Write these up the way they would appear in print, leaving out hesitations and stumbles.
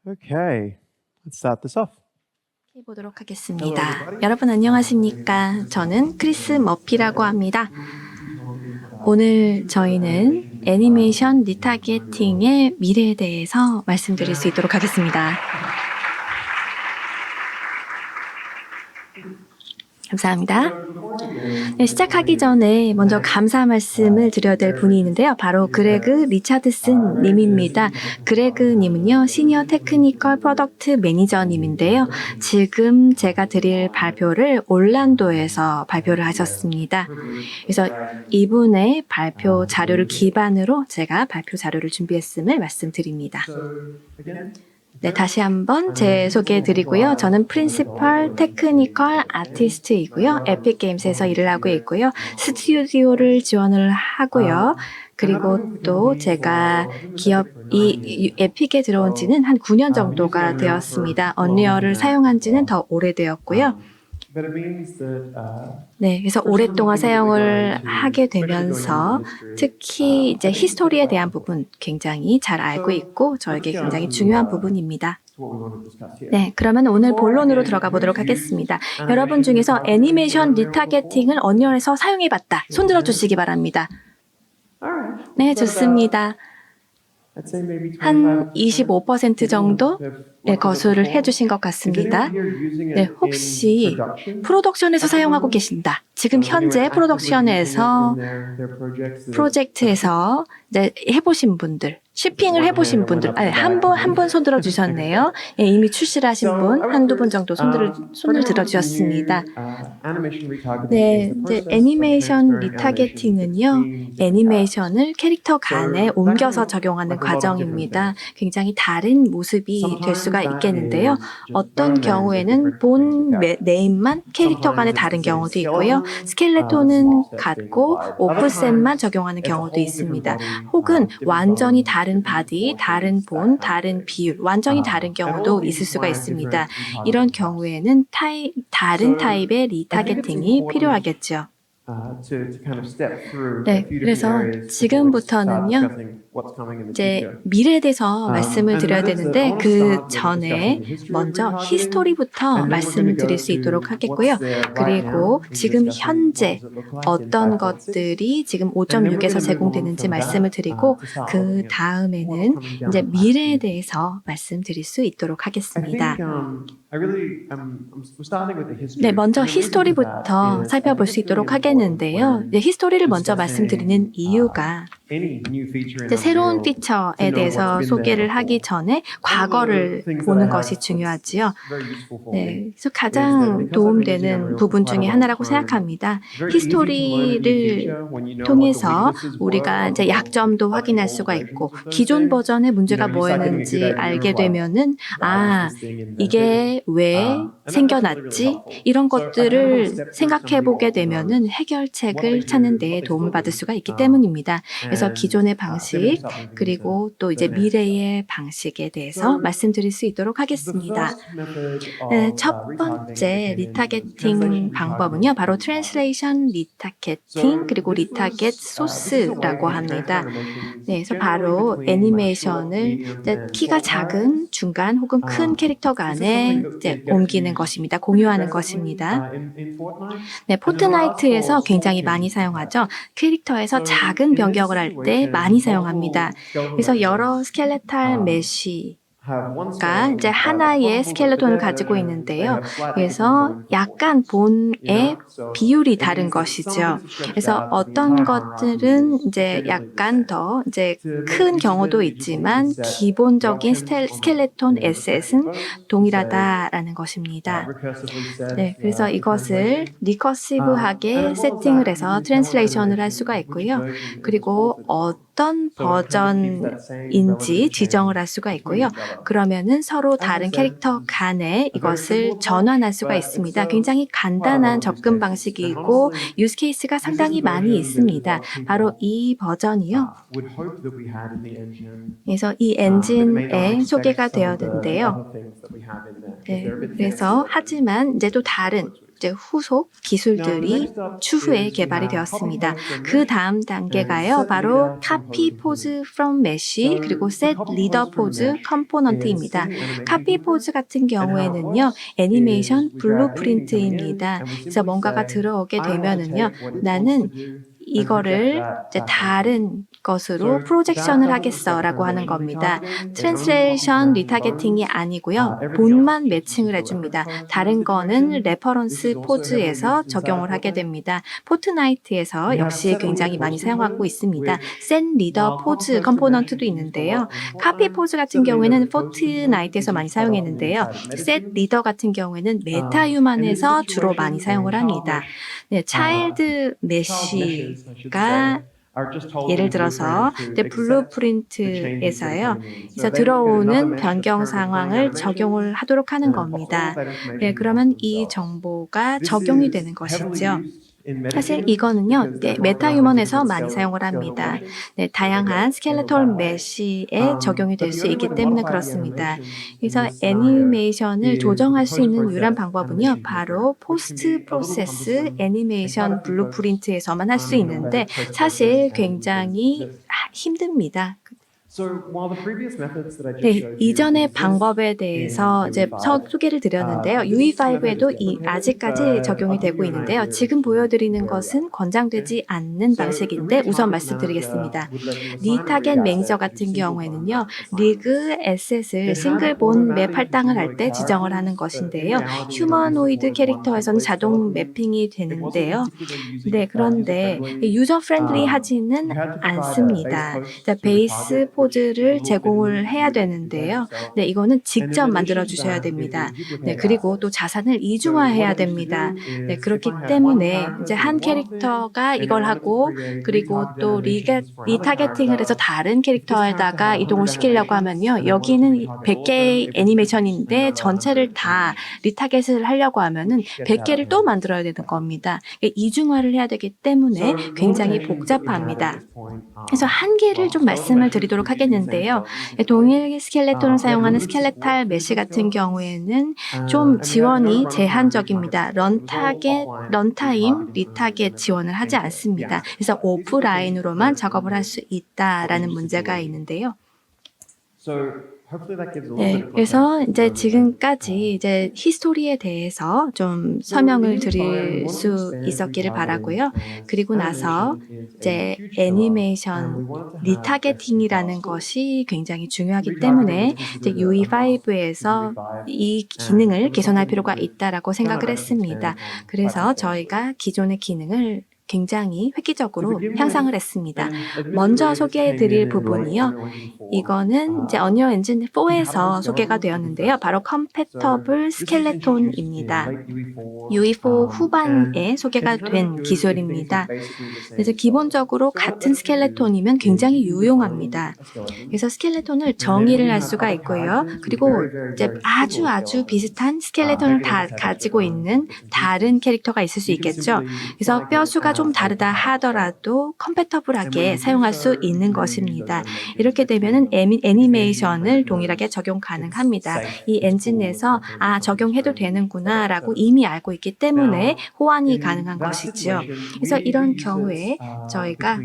Okay, let's start this off. 해보도록 하겠습니다. 여러분 안녕하십니까? 저는 크리스 머피라고 합니다. 오늘 저희는 애니메이션 리타게팅의 미래에 대해서 말씀드릴 수 있도록 하겠습니다. 감사합니다. 네, 시작하기 전에 먼저 감사 말씀을 드려야 될 분이 있는데요. 바로 그레그 리차드슨 님입니다. 그레그 님은요, 시니어 테크니컬 프로덕트 매니저 님인데요. 지금 제가 드릴 발표를 올란도에서 발표를 하셨습니다. 그래서 이분의 발표 자료를 기반으로 제가 발표 자료를 준비했음을 말씀드립니다. 네, 다시 한번 제 소개해 드리고요. 저는 프린시펄 테크니컬 아티스트이고요. 에픽 게임스에서 일을 하고 있고요. 스튜디오를 지원을 하고요. 그리고 또 제가 이 에픽에 들어온 지는 한 9년 정도가 되었습니다. 언리얼을 사용한 지는 더 오래되었고요. 네, 그래서 오랫동안 사용을 하게 되면서 특히 이제 히스토리에 대한 부분 굉장히 잘 알고 있고 저에게 굉장히 중요한 부분입니다. 네, 그러면 오늘 본론으로 들어가 보도록 하겠습니다. 여러분 중에서 애니메이션 리타게팅을 언리얼에서 사용해봤다. 손들어 주시기 바랍니다. 네, 좋습니다. 한 25% 정도 거수를 해주신 것 같습니다. 네, 혹시 프로덕션에서 사용하고 계신다. 지금 현재 프로덕션에서 프로젝트에서 이제 해보신 분들, shipping을 해보신 분들, 한 분 손들어 주셨네요. 예, 이미 출시를 하신 분, 한두 분 정도 손을 들어주셨습니다. 네, 이제 애니메이션 리타게팅은요, 애니메이션을 캐릭터 간에 옮겨서 적용하는 과정입니다. 굉장히 다른 모습이 될 수가 있겠는데요. 어떤 경우에는 본 네임만 캐릭터 간에 다른 경우도 있고요. 스켈레톤은 같고 오프셋만 적용하는 경우도 있습니다. 혹은 완전히 다른 바디, 다른 본, 다른 비율, 완전히 다른 경우도 있을 수가 있습니다. 이런 경우에는 다른 타입의 리타게팅이 필요하겠죠. 네, 그래서 지금부터는요, 이제 미래에 대해서 말씀을 드려야 되는데 그 전에 먼저 히스토리부터 말씀을 드릴 수 있도록 하겠고요. 그리고 지금 현재 어떤 것들이 지금 5.6에서 제공되는지 말씀을 드리고 그 다음에는 이제 미래에 대해서 말씀드릴 수 있도록 하겠습니다. 네, 먼저 히스토리부터 살펴볼 수 있도록 하겠는데요. 네, 히스토리를 먼저 말씀드리는 이유가 이제 새로운 피처에 대해서 소개를 하기 전에 과거를 보는 것이 중요하지요. 네, 그래서 가장 도움되는 부분 중에 하나라고 생각합니다. 히스토리를 통해서 우리가 이제 약점도 확인할 수가 있고 기존 버전의 문제가 뭐였는지 알게 되면은 이게 왜 생겨났지? 이런 것들을 생각해 보게 되면은 해결책을 찾는 데 도움을 받을 수가 있기 때문입니다. 그래서 기존의 방식 그리고 또 이제 미래의 방식에 대해서 말씀드릴 수 있도록 하겠습니다. 네, 첫 번째 리타게팅 방법은요. 바로 트랜슬레이션 리타게팅 그리고 리타겟 소스라고 합니다. 네, 그래서 바로 애니메이션을 이제 키가 작은, 중간 혹은 큰 캐릭터 간에 이제 옮기는 것입니다. 공유하는 것입니다. 네, 포트나이트에서 굉장히 많이 사용하죠. 캐릭터에서 작은 변경을 할 때 많이 사용합니다. 그래서 여러 스켈레탈 메쉬가 이제 하나의 스켈레톤을 가지고 있는데요. 그래서 약간 본의 비율이 다른 것이죠. 그래서 어떤 것들은 이제 약간 더 이제 큰 경우도 있지만 기본적인 스켈레톤 에셋은 동일하다라는 것입니다. 네, 그래서 이것을 리커시브하게 세팅을 해서 트랜슬레이션을 할 수가 있고요. 그리고 어떤 버전인지 지정을 할 수가 있고요. 그러면은 서로 다른 캐릭터 간에 이것을 전환할 수가 있습니다. 굉장히 간단한 접근 방식이고 유즈 케이스가 상당히 많이 있습니다. 바로 이 버전이요. 그래서 이 엔진에 소개가 되었는데요. 네, 그래서 하지만 이제 또 다른 이제 후속 기술들이 추후에 개발이 되었습니다. 그 다음 단계가요, 바로 Copy Pose from Mesh 그리고 Set Leader Pose 컴포넌트입니다. Copy Pose 같은 경우에는요, 애니메이션 블루프린트입니다. 그래서 뭔가가 들어오게 되면은요, 나는 이거를 이제 다른 것으로 프로젝션을 하겠어라고 하는 겁니다. 트랜스레이션 리타게팅이 아니고요. 본만 매칭을 해줍니다. 다른 거는 레퍼런스 포즈에서 적용을 하게 됩니다. 포트나이트에서 역시 굉장히 많이 사용하고 있습니다. 센 리더 포즈 컴포넌트도 있는데요. 카피 포즈 같은 경우에는 포트나이트에서 많이 사용했는데요. 셋 리더 같은 경우에는 메타휴먼에서 주로 많이 사용을 합니다. 네, 차일드 메쉬가 예를 들어서 블루프린트에서요. 그래서 들어오는 변경 상황을 적용을 하도록 하는 겁니다. 네, 그러면 이 정보가 적용이 되는 것이죠. 사실 이거는요, 메타휴먼에서 많이 사용을 합니다. 네, 다양한 스켈레톨 메쉬에 적용이 될 수 있기 때문에 그렇습니다. 그래서 애니메이션을 조정할 수 있는 유일한 방법은요, 바로 포스트 프로세스 애니메이션 블루프린트에서만 할 수 있는데 사실 굉장히 힘듭니다. 네, 이전의 방법에 대해서 이제 소개를 드렸는데요. UE5에도 아직까지 적용이 되고 있는데요. 지금 보여드리는 것은 권장되지 않는 방식인데 우선 말씀드리겠습니다. 리타겟 매니저 같은 경우에는요. 리그 에셋을 싱글본 맵 할당을 할 때 지정을 하는 것인데요. 휴머노이드 캐릭터에서는 자동 매핑이 되는데요. 네, 그런데 유저 프렌들리 하지는 않습니다. 베이스 포즈를 제공을 해야 되는데요. 네, 이거는 직접 만들어 주셔야 됩니다. 네, 그리고 또 자산을 이중화해야 됩니다. 네, 그렇기 때문에 이제 한 캐릭터가 이걸 하고 그리고 또 리타겟팅을 해서 다른 캐릭터에다가 이동을 시키려고 하면요. 여기는 100개의 애니메이션인데 전체를 다 리타겟을 하려고 하면은 100개를 또 만들어야 되는 겁니다. 이중화를 해야 되기 때문에 굉장히 복잡합니다. 그래서 한계를 좀 말씀을 드리도록 하겠는데요. 동일 스켈레톤을 사용하는 스켈레탈 메쉬 같은 경우에는 좀 지원이 제한적입니다. 런타임 리타겟 지원을 하지 않습니다. 그래서 오프라인으로만 작업을 할 수 있다라는 문제가 있는데요. 네, 그래서 이제 지금까지 이제 히스토리에 대해서 좀 설명을 드릴 수 있었기를 바라고요. 그리고 나서 이제 애니메이션 리타겟팅이라는 것이 굉장히 중요하기 때문에 이제 UE5에서 이 기능을 개선할 필요가 있다라고 생각을 했습니다. 그래서 저희가 기존의 기능을 굉장히 획기적으로 향상을 했습니다. 먼저 소개해 드릴 부분이요. 이거는 이제 언리얼 엔진 4에서 소개가 되었는데요. 바로 컴패터블 스켈레톤입니다. UE4 후반에 소개가 된 기술입니다. 그래서 기본적으로 같은 스켈레톤이면 굉장히 유용합니다. 그래서 스켈레톤을 정의를 할 수가 있고요. 그리고 이제 아주 비슷한 스켈레톤을 다 가지고 있는 다른 캐릭터가 있을 수 있겠죠. 그래서 뼈수가 좀 다르다 하더라도 컴패터블하게 사용할 수 있는 것입니다. 이렇게 되면은 애니메이션을 동일하게 적용 가능합니다. 이 엔진에서 적용해도 되는구나 라고 이미 알고 있기 때문에 호환이 가능한 것이죠. 그래서 이런 경우에 저희가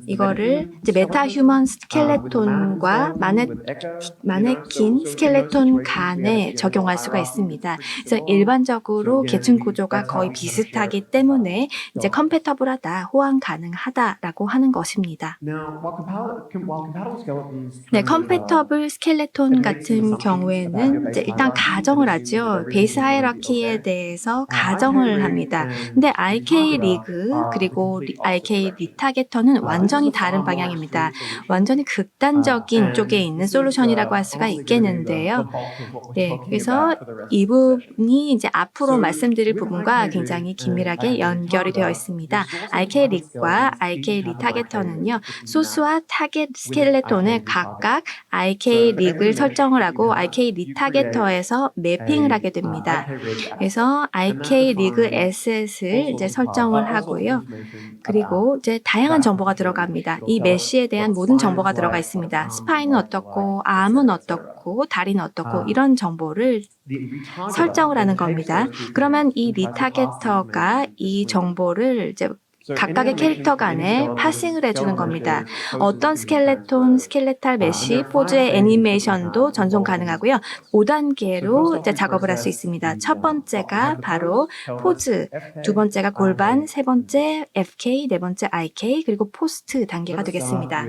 이거를 이제 메타휴먼 스켈레톤과 마네킨 스켈레톤 간에 적용할 수가 있습니다. 그래서 일반적으로 계층 구조가 거의 비슷하기 때문에 이제 컴패터블하다, 호환 가능하다라고 하는 것입니다. 네, 컴패터블 스켈레톤 같은 경우에는 이제 일단 가정을 하죠. 베이스 하이라키에 대해서 가정을 합니다. 근데 IK 리그 그리고 IK 리타게터는 완전히 다른 방향입니다. 완전히 극단적인 쪽에 있는 솔루션이라고 할 수가 있겠는데요. 네, 그래서 이 부분이 이제 앞으로 말씀드릴 부분과 굉장히 긴밀하게 연결이 되어 있습니다. IK 릭과 IK 리타게터는요, 소스와 타겟 스켈레톤을 각각 IK 릭을 설정을 하고 IK 리타게터에서 매핑을 하게 됩니다. 그래서 IK 리그 에셋을 이제 설정을 하고요. 그리고 이제 다양한 정보가 들어갑니다. 이 메쉬에 대한 모든 정보가 들어가 있습니다. 스파인은 어떻고, 암은 어떻고, 어떻고 다리는 어떻고 이런 정보를 설정을 하는 겁니다. 그러면 이 리타게터가 이 정보를 이제 각각의 캐릭터 간에 파싱을 해주는 겁니다. 어떤 스켈레톤, 스켈레탈 메쉬, 포즈의 애니메이션도 전송 가능하고요. 5단계로 이제 작업을 할 수 있습니다. 첫 번째가 바로 포즈, 두 번째가 골반, 세 번째 FK, 네 번째 IK, 그리고 포스트 단계가 되겠습니다.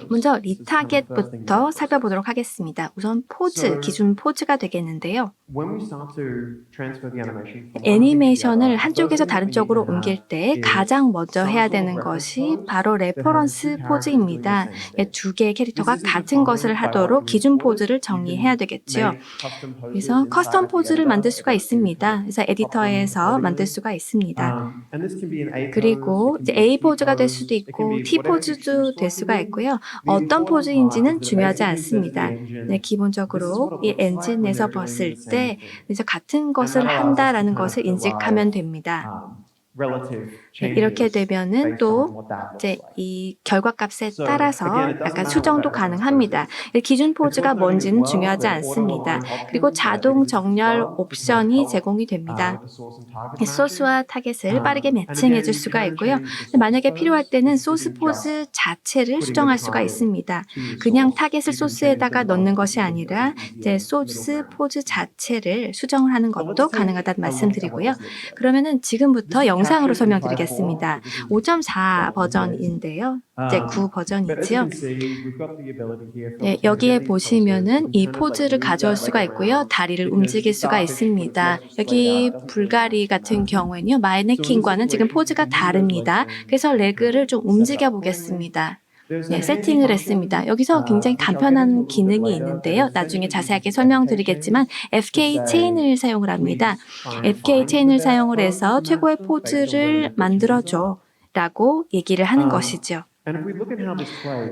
먼저 리타겟부터 살펴보도록 하겠습니다. 우선 포즈, 기준 포즈가 되겠는데요. 애니메이션을 한쪽에서 다른 쪽으로 옮길 때 가장 먼저 해야 되는 것이 바로 레퍼런스 포즈입니다. 두 개의 캐릭터가 같은 것을 하도록 기준 포즈를 정리해야 되겠죠. 그래서 커스텀 포즈를 만들 수가 있습니다. 그래서 에디터에서 만들 수가 있습니다. 그리고 이제 A 포즈가 될 수도 있고 T 포즈도 될 수가 있고요. 어떤 포즈인지는 중요하지 않습니다. 네, 기본적으로 이 엔진에서 봤을 때 그래서 같은 것을 한다라는 것을 인식하면 됩니다. 네, 이렇게 되면은 또 이제 이 결과값에 따라서 약간 수정도 가능합니다. 기준 포즈가 뭔지는 중요하지 않습니다. 그리고 자동 정렬 옵션이 제공이 됩니다. 소스와 타겟을 빠르게 매칭해 줄 수가 있고요. 만약에 필요할 때는 소스 포즈 자체를 수정할 수가 있습니다. 그냥 타겟을 소스에다가 넣는 것이 아니라 이제 소스 포즈 자체를 수정을 하는 것도 가능하다는 말씀드리고요. 그러면은 지금부터 영상으로 설명드리겠습니다. 5.4 버전인데요. 이제 9 버전이지요. 네, 여기에 보시면은 이 포즈를 가져올 수가 있고요. 다리를 움직일 수가 있습니다. 여기 불가리 같은 경우에는요. 마네킹과는 지금 포즈가 다릅니다. 그래서 레그를 좀 움직여 보겠습니다. 네, 세팅을 했습니다. 여기서 굉장히 간편한 기능이 있는데요. 나중에 자세하게 설명드리겠지만 FK 체인을 사용을 합니다. FK 체인을 사용을 해서 최고의 포즈를 만들어줘 라고 얘기를 하는 것이죠.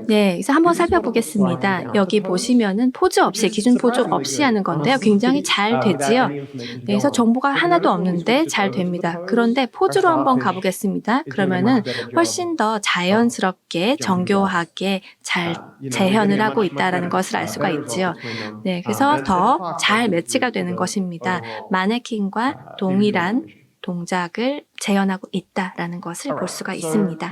네, 그래서 한번 살펴보겠습니다. 여기 보시면은 포즈 없이, 기준 포즈 없이 하는 건데요. 굉장히 잘 되지요. 네, 그래서 정보가 하나도 없는데 잘 됩니다. 그런데 포즈로 한번 가보겠습니다. 그러면은 훨씬 더 자연스럽게, 정교하게 잘 재현을 하고 있다는 것을 알 수가 있지요. 네, 그래서 더 잘 매치가 되는 것입니다. 마네킹과 동일한 동작을 재현하고 있다라는 것을 볼 수가 있습니다.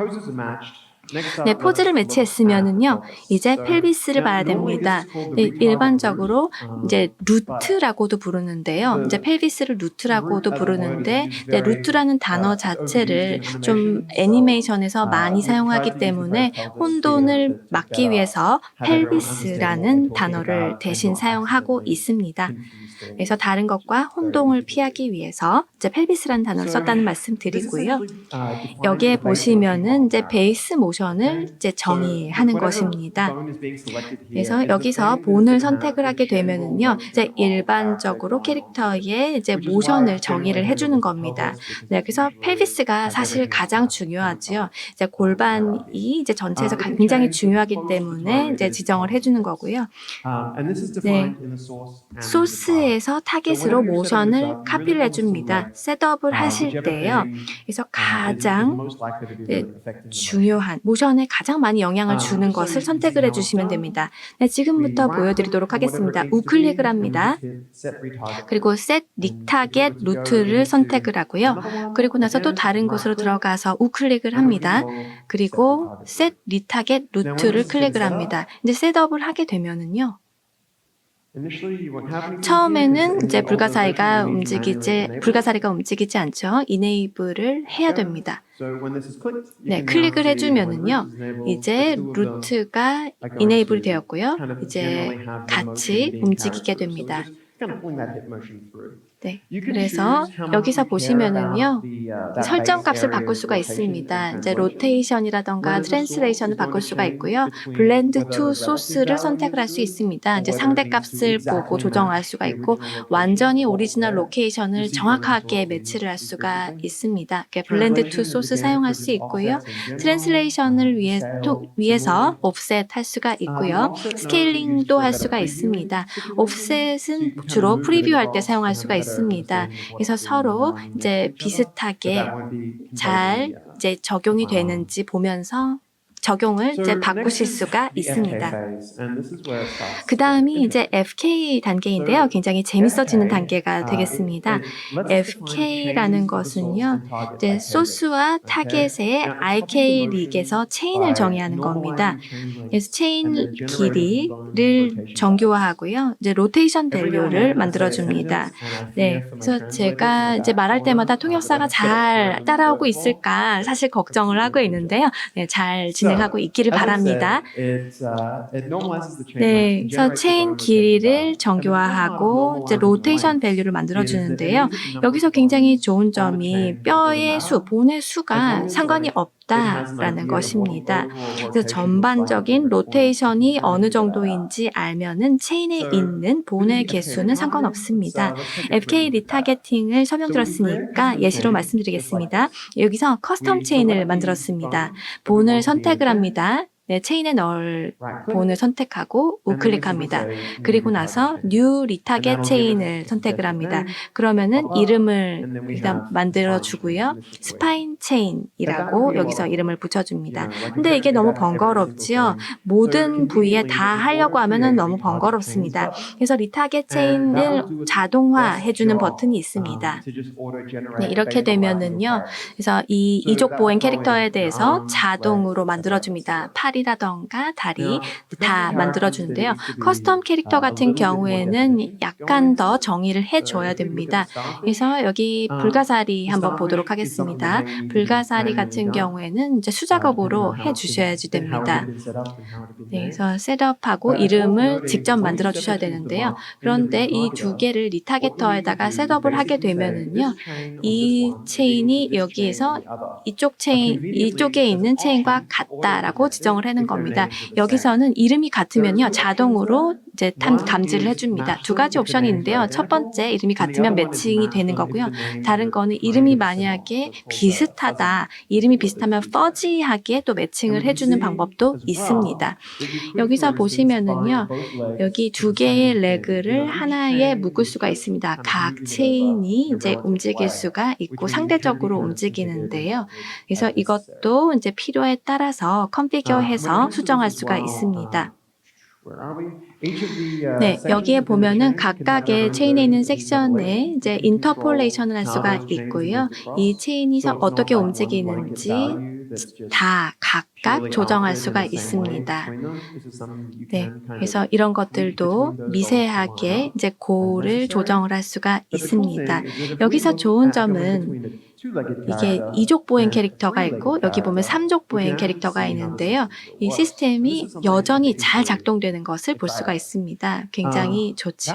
네, 포즈를 매치했으면은요, 이제 펠비스를 봐야 됩니다. 네, 일반적으로 이제 루트라고도 부르는데요. 이제 펠비스를 루트라고도 부르는데, 네, 루트라는 단어 자체를 좀 애니메이션에서 많이 사용하기 때문에 혼돈을 막기 위해서 펠비스라는 단어를 대신 사용하고 있습니다. 그래서 다른 것과 혼동을 피하기 위해서 이제 펠비스라는 단어를 썼다는 말씀 드리고요. 여기에 보시면은 이제 베이스 모션을 이제 정의하는 것입니다. 그래서 여기서 본을 선택을 하게 되면은요, 이제 일반적으로 캐릭터의 이제 모션을 정의를 해주는 겁니다. 네, 그래서 펠비스가 사실 가장 중요하지요. 이제 골반이 이제 전체에서 굉장히 중요하기 때문에 이제 지정을 해주는 거고요. 네, 소스에서 타겟으로 모션을 카피를 해줍니다. 셋업을 하실 때요. 그래서 가장 중요한 모션에 가장 많이 영향을 주는 것을 선택을 해주시면 됩니다. 네, 지금부터 보여드리도록 하겠습니다. 우클릭을 합니다. 그리고 셋 리타겟 루트를 선택을 하고요. 그리고 나서 또 다른 곳으로 들어가서 우클릭을 합니다. 그리고 셋 리타겟 루트를 클릭을 합니다. 이제 셋업을 하게 되면은요. 처음에는 이제 불가사리가 움직이지 않죠. 이네이블을 해야 됩니다. 네, 클릭을 해주면은요, 이제 루트가 이네이블 되었고요. 이제 같이 움직이게 됩니다. 네, 그래서 여기서 보시면은요, 설정 값을 바꿀 수가 있습니다. 이제 로테이션이라던가 트랜스레이션을 바꿀 수가 있고요. 블렌드 투 소스를 선택을 할 수 있습니다. 이제 상대 값을 보고 조정할 수가 있고, 완전히 오리지널 로케이션을 정확하게 매치를 할 수가 있습니다. 블렌드 투 소스 사용할 수 있고요. 트랜스레이션을 위해서 옵셋 할 수가 있고요. 스케일링도 할 수가 있습니다. 옵셋은 주로 프리뷰 할 때 사용할 수가 있습니다. 그래서 서로 이제 비슷하게 잘 이제 적용이 되는지 보면서 적용을 이제 바꾸실 수가 있습니다. 그 다음이 이제 FK 단계인데요. 굉장히 재밌어지는 단계가 되겠습니다. FK라는 것은요, 이제 소스와 타겟의 IK 릭에서 체인을 정의하는 겁니다. 그래서 체인 길이를 정교화하고요, 이제 로테이션 밸류를 만들어줍니다. 네, 그래서 제가 이제 말할 때마다 통역사가 잘 따라오고 있을까 사실 걱정을 하고 있는데요. 네, 잘 진행하고 있기를 바랍니다. 네, 그래서 체인 길이를 정교화하고 이제 로테이션 밸류를 만들어주는데요. 여기서 굉장히 좋은 점이 뼈의 수, 본의 수가 상관이 없다라는 것입니다. 그래서 전반적인 로테이션이 어느 정도인지 알면은 체인에 있는 본의 개수는 상관없습니다. FK 리타겟팅을 설명드렸으니까 예시로 말씀드리겠습니다. 여기서 커스텀 체인을 만들었습니다. 본을 선택을 합니다. 네, 체인에 넣을 본을 선택하고 우클릭합니다. 그리고 나서 New Retarget 체인을 선택을 합니다. 그러면은 이름을 일단 만들어 주고요. 스파인 체인이라고 여기서 이름을 붙여줍니다. 근데 이게 너무 번거롭지요. 모든 부위에 다 하려고 하면은 너무 번거롭습니다. 그래서 리타겟 체인을 자동화해주는 버튼이 있습니다. 네, 이렇게 되면은요. 그래서 이 이족 보행 캐릭터에 대해서 자동으로 만들어줍니다. 팔이라던가 다리 다 만들어주는데요. 커스텀 캐릭터 같은 경우에는 약간 더 정의를 해줘야 됩니다. 그래서 여기 불가사리 한번 보도록 하겠습니다. 불가사리 같은 경우에는 이제 수작업으로 해주셔야지 됩니다. 네, 그래서 셋업하고 이름을 직접 만들어 주셔야 되는데요. 그런데 이 두 개를 리타겟터에다가 셋업을 하게 되면은요, 이 체인이 여기에서 이쪽에 있는 체인과 같다라고 지정을 하는 겁니다. 여기서는 이름이 같으면요, 자동으로 이제 감지를 해줍니다. 두 가지 옵션이 있는데요. 첫 번째, 이름이 같으면 매칭이 되는 거고요. 다른 거는 이름이 만약에 비슷하다, 이름이 비슷하면 퍼지하게 또 매칭을 해주는 방법도 있습니다. 여기서 보시면은요, 여기 두 개의 레그를 하나에 묶을 수가 있습니다. 각 체인이 이제 움직일 수가 있고 상대적으로 움직이는데요. 그래서 이것도 이제 필요에 따라서 컨피규어해서 수정할 수가 있습니다. 네, 여기에 보면은 각각의 체인에 있는 섹션에 이제 인터폴레이션을 할 수가 있고요. 이 체인이 어떻게 움직이는지 다 각각 조정할 수가 있습니다. 네, 그래서 이런 것들도 미세하게 이제 고를 조정을 할 수가 있습니다. 여기서 좋은 점은 이게 2족 보행 캐릭터가 있고 여기 보면 3족 보행 캐릭터가 있는데요. 이 시스템이 여전히 잘 작동되는 것을 볼 수가 있습니다. 굉장히 좋죠.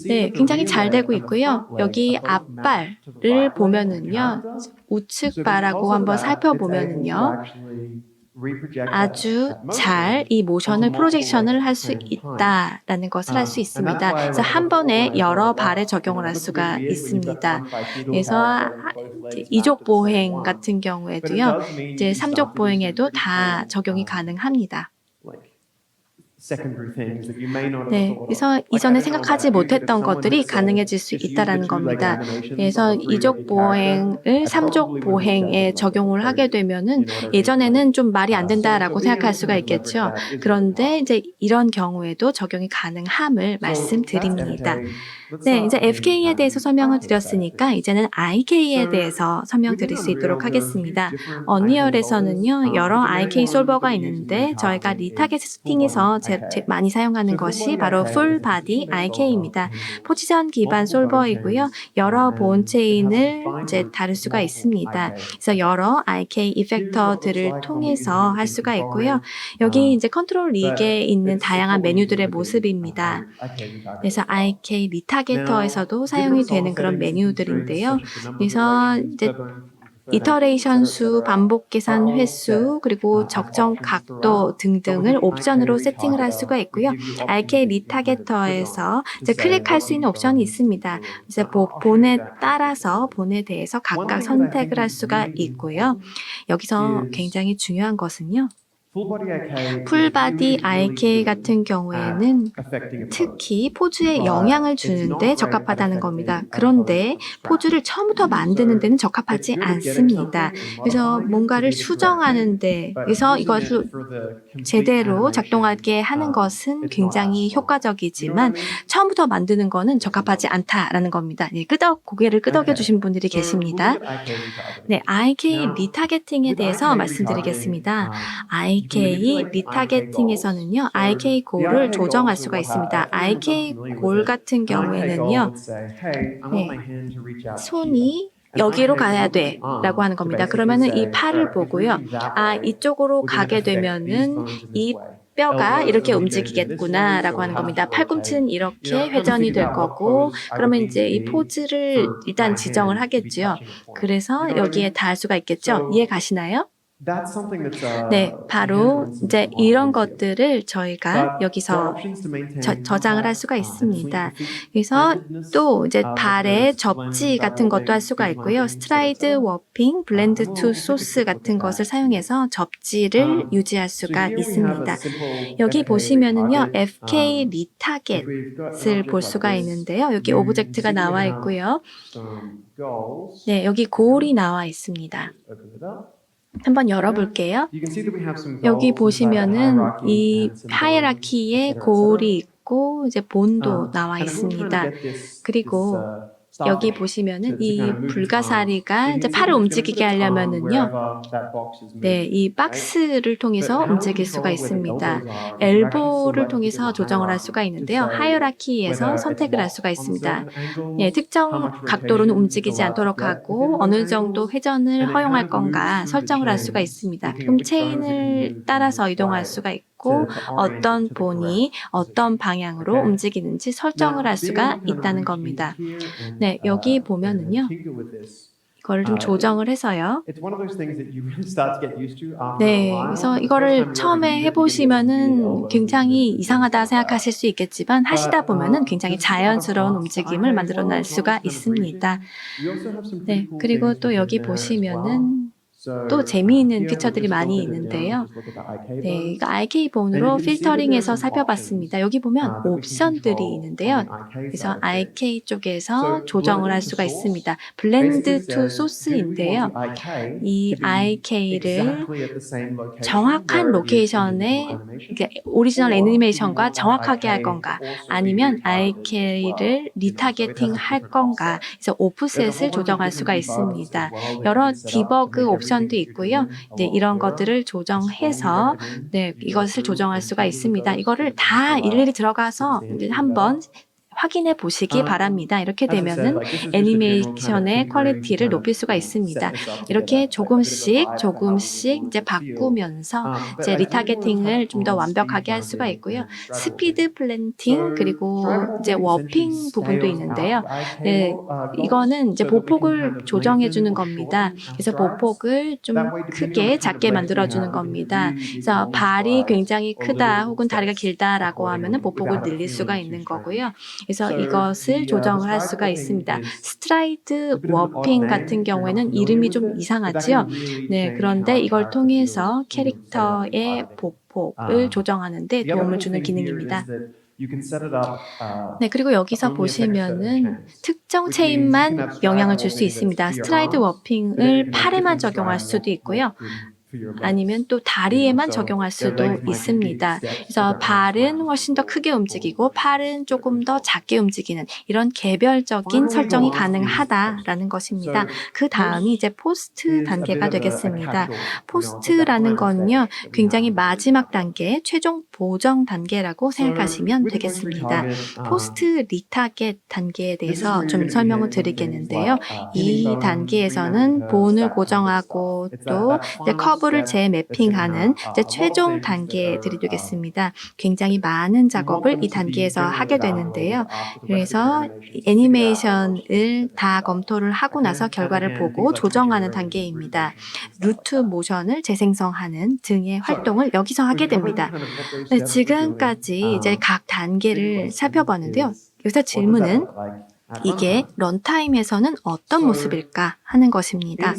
네, 굉장히 잘 되고 있고요. 여기 앞발을 보면은요. 우측 발하고 한번 살펴보면은요. 아주 잘 이 모션을 프로젝션을 할 수 있다라는 것을 할 수 있습니다. 그래서 한 번에 여러 발에 적용을 할 수가 있습니다. 그래서 이족 보행 같은 경우에도요, 이제 3족 보행에도 다 적용이 가능합니다. 네, 그래서 이전에 생각하지 못했던 것들이 가능해질 수 있다라는 겁니다. 그래서 2족 보행을 3족 보행에 적용을 하게 되면은 예전에는 좀 말이 안 된다라고 생각할 수가 있겠죠. 그런데 이제 이런 경우에도 적용이 가능함을 말씀드립니다. 네, 이제 FK에 대해서 설명을 드렸으니까 이제는 IK에 대해서 설명드릴 수 있도록 하겠습니다. 언리얼에서는요, 여러 IK 솔버가 있는데 저희가 리타겟 세팅에서 많이 사용하는 것이 바로 풀 바디 IK입니다. 포지션 기반 솔버이고요. 여러 본 체인을 이제 다룰 수가 있습니다. 그래서 여러 IK 이펙터들을 통해서 할 수가 있고요. 여기 이제 컨트롤 릭에 있는 다양한 메뉴들의 모습입니다. 그래서 IK 리타겟터에서도 사용이 되는 그런 메뉴들인데요. 그래서 이제 이터레이션 수, 반복 계산 횟수, 그리고 적정 각도 등등을 옵션으로 세팅을 할 수가 있고요. RK 리타겟터에서 이제 클릭할 수 있는 옵션이 있습니다. 이제 본에 따라서 본에 대해서 각각 선택을 할 수가 있고요. 여기서 굉장히 중요한 것은요. 풀바디 IK 같은 경우에는 특히 포즈에 영향을 주는데 적합하다는 겁니다. 그런데 포즈를 처음부터 만드는 데는 적합하지 않습니다. 그래서 뭔가를 수정하는 데에서 이것을 제대로 작동하게 하는 것은 굉장히 효과적이지만 처음부터 만드는 거는 적합하지 않다라는 겁니다. 고개를 끄덕여 주신 분들이 계십니다. 네, IK 리타겟팅에 대해서 말씀드리겠습니다. IK 리타겟팅에서는요, IK 골을 조정할 수가 있습니다. IK 골 같은 경우에는요, 네, 손이 여기로 가야 돼 라고 하는 겁니다. 그러면은 이 팔을 보고요. 아, 이쪽으로 가게 되면은 이 뼈가 이렇게 움직이겠구나 라고 하는 겁니다. 팔꿈치는 이렇게 회전이 될 거고, 그러면 이제 이 포즈를 일단 지정을 하겠죠. 그래서 여기에 닿을 수가 있겠죠. 이해 가시나요? 네, 바로 이제 이런 것들을 저희가 여기서 저장을 할 수가 있습니다. 그래서 또 이제 발의 접지 같은 것도 할 수가 있고요. 스트라이드, 워핑, 블렌드 투 소스 같은 것을 사용해서 접지를 유지할 수가 있습니다. 여기 보시면은요, FK 리타겟을 볼 수가 있는데요. 여기 오브젝트가 나와 있고요. 네, 여기 고울이 나와 있습니다. 한번 열어볼게요. 여기 보시면은 이 하이라키에 고울이 있고 이제 본도 나와 있습니다. 그리고 여기 보시면은 이 불가사리가 이제 팔을 움직이게 하려면은요, 네, 이 박스를 통해서 움직일 수가 있습니다. 엘보를 통해서 조정을 할 수가 있는데요. 하이어라키에서 선택을 할 수가 있습니다. 네, 특정 각도로는 움직이지 않도록 하고 어느 정도 회전을 허용할 건가 설정을 할 수가 있습니다. 그럼 체인을 따라서 이동할 수가 있고 어떤 본이 어떤 방향으로 움직이는지 설정을 할 수가 있다는 겁니다. 네, 여기 보면은요. 이거를 좀 조정을 해서요. 네, 그래서 이거를 처음에 해보시면은 굉장히 이상하다 생각하실 수 있겠지만 하시다 보면은 굉장히 자연스러운 움직임을 만들어낼 수가 있습니다. 네, 그리고 또 여기 보시면은 또 재미있는 피처들이 많이 있는데요. 네, 이거 IK 본으로 필터링해서 살펴봤습니다. 여기 보면 옵션들이 있는데요. 그래서 IK 쪽에서 조정을 할 수가 있습니다. 블렌드 투 소스인데요. 이 IK를 정확한 로케이션에 오리지널 애니메이션과 정확하게 할 건가 아니면 IK를 리타겟팅 할 건가 그래서 오프셋을 조정할 수가 있습니다. 여러 디버그 옵션도 있고요. 네, 이런 것들을 조정해서 네, 이것을 조정할 수가 있습니다. 이거를 다 일일이 들어가서 이제 한번 확인해 보시기 바랍니다. 이렇게 되면은 애니메이션의 퀄리티를 높일 수가 있습니다. 이렇게 조금씩 이제 바꾸면서 이제 리타겟팅을 좀 더 완벽하게 할 수가 있고요. 스피드 플랜팅 그리고 이제 워핑 부분도 있는데요. 네, 이거는 이제 보폭을 조정해 주는 겁니다. 그래서 보폭을 좀 크게 작게 만들어 주는 겁니다. 그래서 발이 굉장히 크다 혹은 다리가 길다라고 하면은 보폭을 늘릴 수가 있는 거고요. 그래서 이것을 조정을 할 수가 있습니다. 스트라이드 워핑 같은 경우에는 이름이 좀 이상하죠? 네, 그런데 이걸 통해서 캐릭터의 보폭을 조정하는 데 도움을 주는 기능입니다. 네, 그리고 여기서 보시면은 특정 체인만 영향을 줄 수 있습니다. 스트라이드 워핑을 팔에만 적용할 수도 있고요. 아니면 또 다리에만 적용할 수도 있습니다. 그래서 발은 훨씬 더 크게 움직이고 팔은 조금 더 작게 움직이는 이런 개별적인 설정이 가능하다라는 것입니다. 그 다음이 이제 포스트 단계가 되겠습니다. 포스트라는 건요, 굉장히 마지막 단계, 최종 보정 단계라고 생각하시면 되겠습니다. 포스트 리타겟 단계에 대해서 좀 설명을 드리겠는데요. 이 단계에서는 본을 고정하고 또 이제 커브를 재매핑하는 이제 최종 단계들이 되겠습니다. 굉장히 많은 작업을 이 단계에서 하게 되는데요. 그래서 애니메이션을 다 검토를 하고 나서 결과를 보고 조정하는 단계입니다. 루트 모션을 재생성하는 등의 활동을 여기서 하게 됩니다. 네, 지금까지 이제 각 단계를 살펴봤는데요. 여기서 질문은 이게 런타임에서는 어떤 모습일까 하는 것입니다.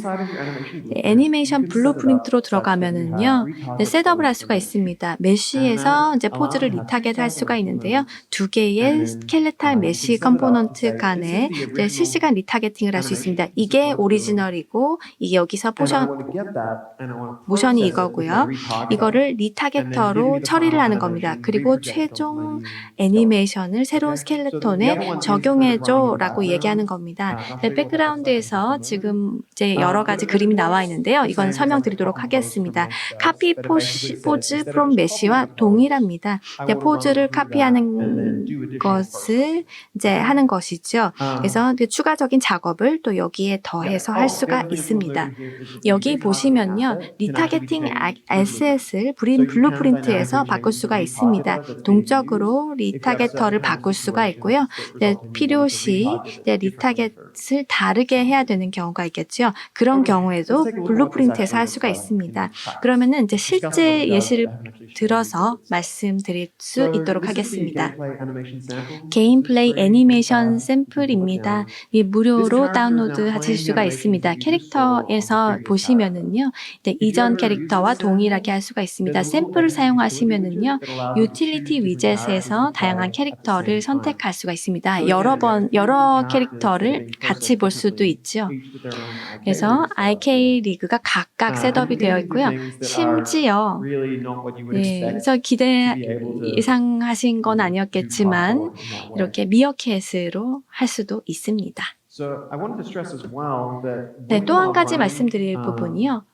애니메이션 블루프린트로 들어가면은요, 셋업을 할 수가 있습니다. 메쉬에서 이제 포즈를 리타겟 할 수가 있는데요. 두 개의 스켈레탈 메쉬 컴포넌트 간에 이제 실시간 리타겟팅을 할 수 있습니다. 이게 오리지널이고, 이게 여기서 모션이 이거고요. 이거를 리타겟터로 처리를 하는 겁니다. 그리고 최종 애니메이션을 새로운 스켈레톤에 적용해줘 라고 얘기하는 겁니다. 백그라운드에서 지금 이제 여러 가지 그림이 나와 있는데요. 이건 설명드리도록 하겠습니다. 카피 포즈 프롬 메쉬와 동일합니다. 포즈를 카피하는 것을 이제 하는 것이죠. 그래서 추가적인 작업을 또 여기에 더해서 할 수가 있습니다. 여기 보시면요. 리타겟팅 에셋을 블루프린트에서 바꿀 수가 있습니다. 동적으로 리타겟터를 바꿀 수가 있고요. 필요시 리타겟을 다르게 해야 되는 경우가 있겠죠. 그런 경우에도 블루프린트에서 할 수가 있습니다. 그러면은 이제 실제 예시를 들어서 말씀드릴 수 있도록 하겠습니다. 개인 플레이 애니메이션 샘플입니다. 이 무료로 다운로드 하실 수가 있습니다. 캐릭터에서 보시면은요, 이전 캐릭터와 동일하게 할 수가 있습니다. 샘플을 사용하시면은요, 유틸리티 위젯에서 다양한 캐릭터를 선택할 수가 있습니다. 여러 캐릭터를 같이 볼 수도 있죠. 그래서 IK 리그가 각각 셋업이 되어 있고요. 심지어 그래서 예상하신 건 아니었겠지만 이렇게 미어캣으로 할 수도 있습니다. 네, 또 한 가지 말씀드릴 부분이요.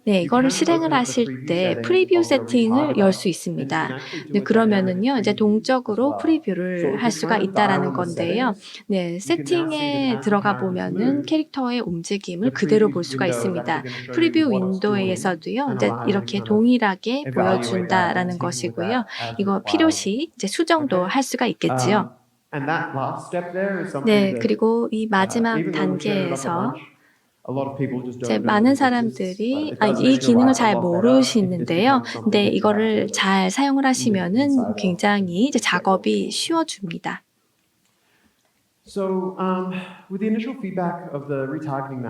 네, 이거를 실행을 하실 때 프리뷰 세팅을 열 수 있습니다. 네, 그러면은요, 이제 동적으로 프리뷰를 할 수가 있다라는 건데요. 네, 세팅에 들어가 보면은 캐릭터의 움직임을 그대로 볼 수가 있습니다. 프리뷰 윈도우에서도요, 이제 이렇게 동일하게 보여준다라는 것이고요. 이거 필요시 이제 수정도 할 수가 있겠지요. 네, 그리고 이 마지막 단계에서 이제 많은 사람들이 이 기능을 잘 모르시는데요. 근데 이거를 잘 사용을 하시면은 굉장히 이제 작업이 쉬워집니다.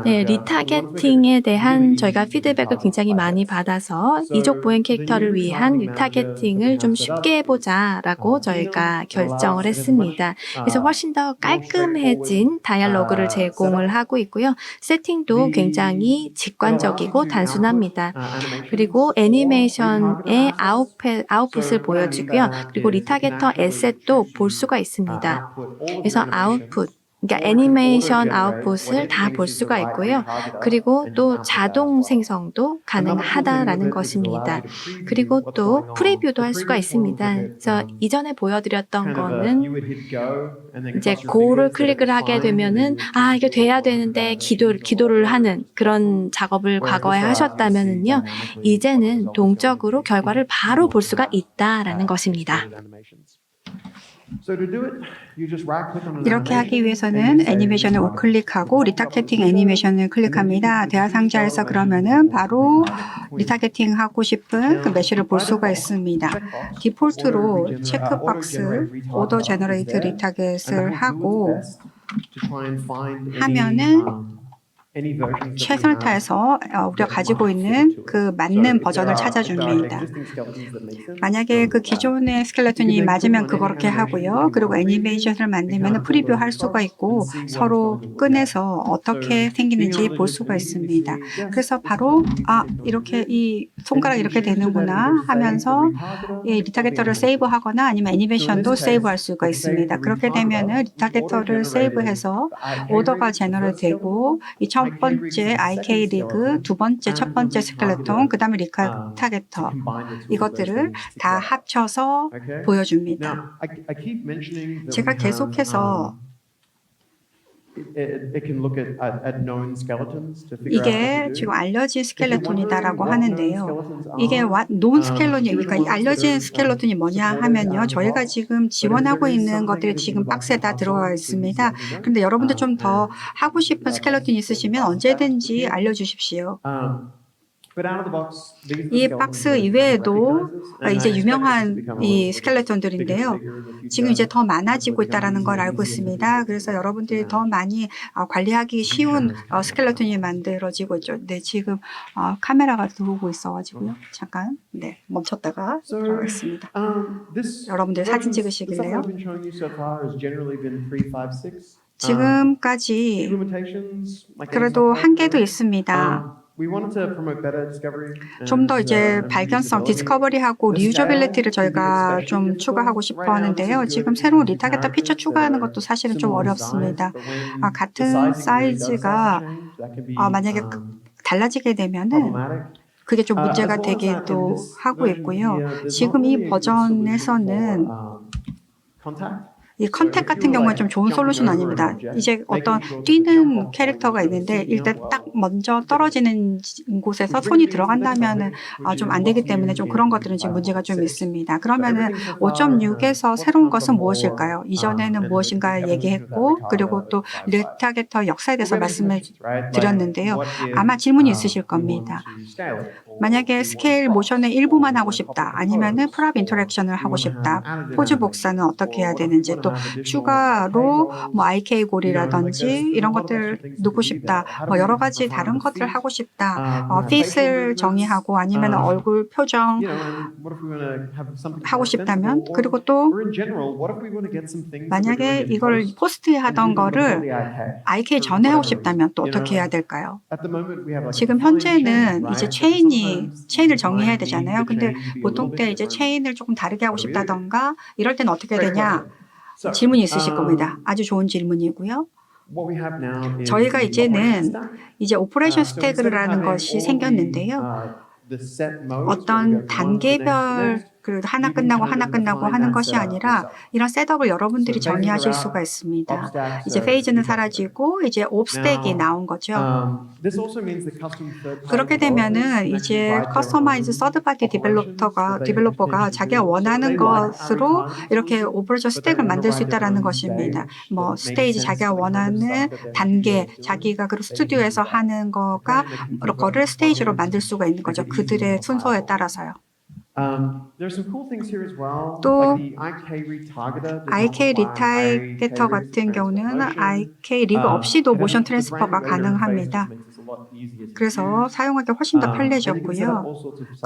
네, 리타겟팅에 대한 저희가 피드백을 굉장히 많이 받아서 이족 보행 캐릭터를 위한 리타겟팅을 좀 쉽게 해보자라고 저희가 결정을 했습니다. 그래서 훨씬 더 깔끔해진 다이얼로그를 제공을 하고 있고요. 세팅도 굉장히 직관적이고 단순합니다. 그리고 애니메이션의 아웃풋을 보여주고요. 그리고 리타겟터 에셋도 볼 수가 있습니다. 그래서 그러니까 애니메이션 아웃풋을 다 볼 수가 있고요. 그리고 또 자동 생성도 가능하다라는 것입니다. 그리고 또 프리뷰도 할 수가 있습니다. 그래서 이전에 보여드렸던 거는 이제 go를 클릭을 하게 되면은 이게 돼야 되는데 기도를 하는 그런 작업을 과거에 하셨다면은요. 이제는 동적으로 결과를 바로 볼 수가 있다라는 것입니다. 이렇게 하기 위해서는 애니메이션을 우클릭하고 리타겟팅 애니메이션을 클릭합니다. 대화 상자에서 그러면은 바로 리타겟팅 하고 싶은 그 메쉬를 볼 수가 있습니다. 디폴트로 체크박스 오더 제너레이트 리타겟을 하고 하면은 최선을 다해서 우리가 가지고 있는 그 맞는 버전을 찾아줍니다. 만약에 그 기존의 스켈레톤이 맞으면 그렇게 하고요. 그리고 애니메이션을 만들면 프리뷰 할 수가 있고 서로 꺼내서 어떻게 생기는지 볼 수가 있습니다. 그래서 바로 이렇게 이 손가락 이렇게 되는구나 하면서 이 리타겟터를 세이브하거나 아니면 애니메이션도 세이브할 수가 있습니다. 그렇게 되면은 리타겟터를 세이브해서 오더가 제너레이트 되고 이 첫 번째 IK 리그, 두 번째 첫 번째 스켈레톤, 그 다음에 리타겟터 이것들을 다 합쳐서 보여줍니다. 제가 계속해서 이게 지금 알려진 스켈레톤이다라고 하는데요. 이게 논 스켈레톤이 그러니까 알려진 스켈레톤이 뭐냐 하면요. 저희가 지금 지원하고 있는 것들이 지금 박스에 다 들어가 있습니다. 그런데 여러분들 좀 더 하고 싶은 스켈레톤이 있으시면 언제든지 알려주십시오. 이 박스 이외에도 이제 유명한 이 스켈레톤들인데요. 지금 이제 더 많아지고 있다는 걸 알고 있습니다. 그래서 여러분들이 더 많이 관리하기 쉬운 스켈레톤이 만들어지고 있죠. 네, 지금 카메라가 들어오고 있어가지고요. 잠깐 멈췄다가 들어가겠습니다. 여러분들 사진 찍으시길래요. 지금까지 그래도 한계도 있습니다. 좀 더 이제 발견성, 디스커버리하고 리유저빌리티를 저희가 좀 추가하고 싶어 하는데요. 지금 새로운 리타겟터 피처 추가하는 것도 사실은 좀 어렵습니다. 같은 사이즈가 만약에 달라지게 되면은 그게 좀 문제가 되기도 하고 있고요. 지금 이 버전에서는 이 컨택 같은 경우는 좀 좋은 솔루션 아닙니다. 이제 어떤 뛰는 캐릭터가 있는데 일단 딱 먼저 떨어지는 곳에서 손이 들어간다면은 좀 안 되기 때문에 좀 그런 것들은 지금 문제가 좀 있습니다. 그러면은 5.6에서 새로운 것은 무엇일까요? 이전에는 무엇인가 얘기했고 그리고 또 리타겟터 역사에 대해서 말씀을 드렸는데요. 아마 질문이 있으실 겁니다. 만약에 스케일 모션의 일부만 하고 싶다. 아니면은 프랍 인터랙션을 하고 싶다. 포즈 복사는 어떻게 해야 되는지 또 추가로 뭐 IK 골이라든지 이런 것들 넣고 싶다. 뭐 여러 가지 다른 것들을 하고 싶다. 페이스를 정의하고 아니면 얼굴 표정 하고 싶다면 그리고 또 만약에 이걸 포스트에 하던 거를 IK 전에 하고 싶다면 또 어떻게 해야 될까요? 지금 현재는 이제 체인을 정의해야 되잖아요. 근데 보통 때 이제 체인을 조금 다르게 하고 싶다던가 이럴 때는 어떻게 되냐? 질문이 있으실 겁니다. 아주 좋은 질문이고요. 저희가 이제는 이제 오퍼레이션 스태그라는 것이 생겼는데요. 어떤 단계별 하나 끝나고 하는 것이 아니라 이런 셋업을 여러분들이 정의하실 수가 있습니다. 이제 페이즈는 사라지고 이제 옵스택이 나온 거죠. 그렇게 되면은 이제 커스터마이즈 서드파티 디벨로퍼가 자기가 원하는 것으로 이렇게 오퍼레이션 스택을 만들 수 있다는 것입니다. 뭐 스테이지 자기가 원하는 단계 자기가 그 스튜디오에서 하는 거를 스테이지로 만들 수가 있는 거죠. 그들의 순서에 따라서요. 또 IK 리타겟터 같은 경우는 IK 리그 없이도 모션 트랜스퍼가 가능합니다. 그래서 사용하기 훨씬 더 편리해졌고요.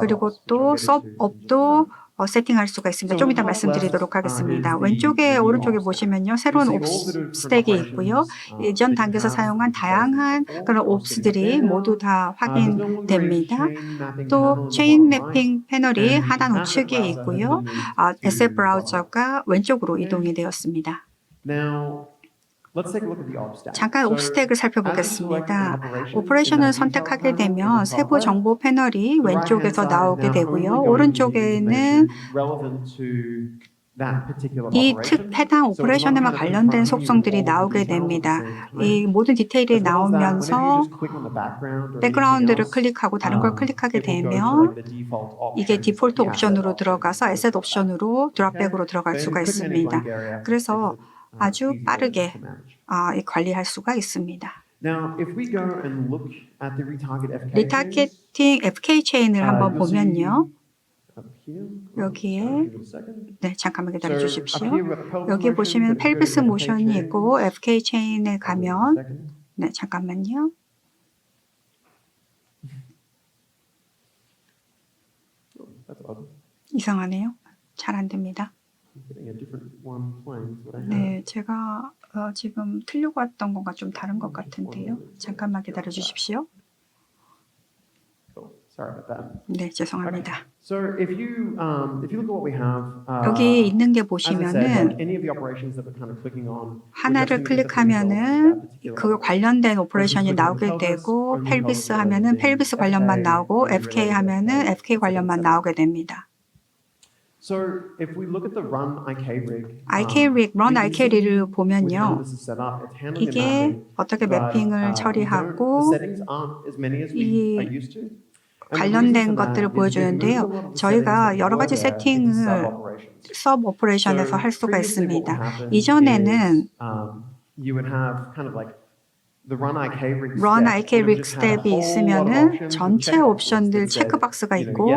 그리고 또 섭업도 세팅할 수가 있습니다. 좀 이따 말씀드리도록 하겠습니다. 오른쪽에 보시면요. 새로운 옵스택이 있고요. 이전 단계에서 사용한 다양한 그런 옵스들이 모두 다 확인됩니다. 또 체인 매핑 패널이 하단 우측에 있고요. 에셋 브라우저가 왼쪽으로 이동이 되었습니다. 잠깐 옵스택을 살펴보겠습니다. 오퍼레이션을 선택하게 되면 세부 정보 패널이 왼쪽에서 나오게 되고요. 오른쪽에는 이 해당 오퍼레이션에만 관련된 속성들이 나오게 됩니다. 이 모든 디테일이 나오면서 백그라운드를 클릭하고 다른 걸 클릭하게 되면 이게 디폴트 옵션으로 들어가서 에셋 옵션으로 드랍백으로 들어갈 수가 있습니다. 그래서 아주 빠르게 관리할 수가 있습니다. 리타겟팅 FK 체인을 한번 보면요. 여기에 잠깐만 기다려 주십시오. 여기 보시면 펠비스 모션이 있고 FK 체인에 가면 잠깐만요. 이상하네요. 잘 안 됩니다. 네, 제가 지금 틀려고 했던 건가 좀 다른 것 같은데요. 잠깐만 기다려 주십시오. 네, 죄송합니다. 여기 있는 게 보시면은 하나를 클릭하면은 그 관련된 오퍼레이션이 나오게 되고 펠비스 하면은 펠비스 관련만 나오고 FK 하면은 FK 관련만 나오게 됩니다. run IK rig을 보면요. 이게 어떻게 매핑을 처리하고 이 관련된 것들을 보여주는데요. 저희가 여러 가지 세팅을 서브 오퍼레이션에서 할 수가 있습니다. 이전에는 Run IK rig step이 있으면은 전체 옵션들 체크박스가 있고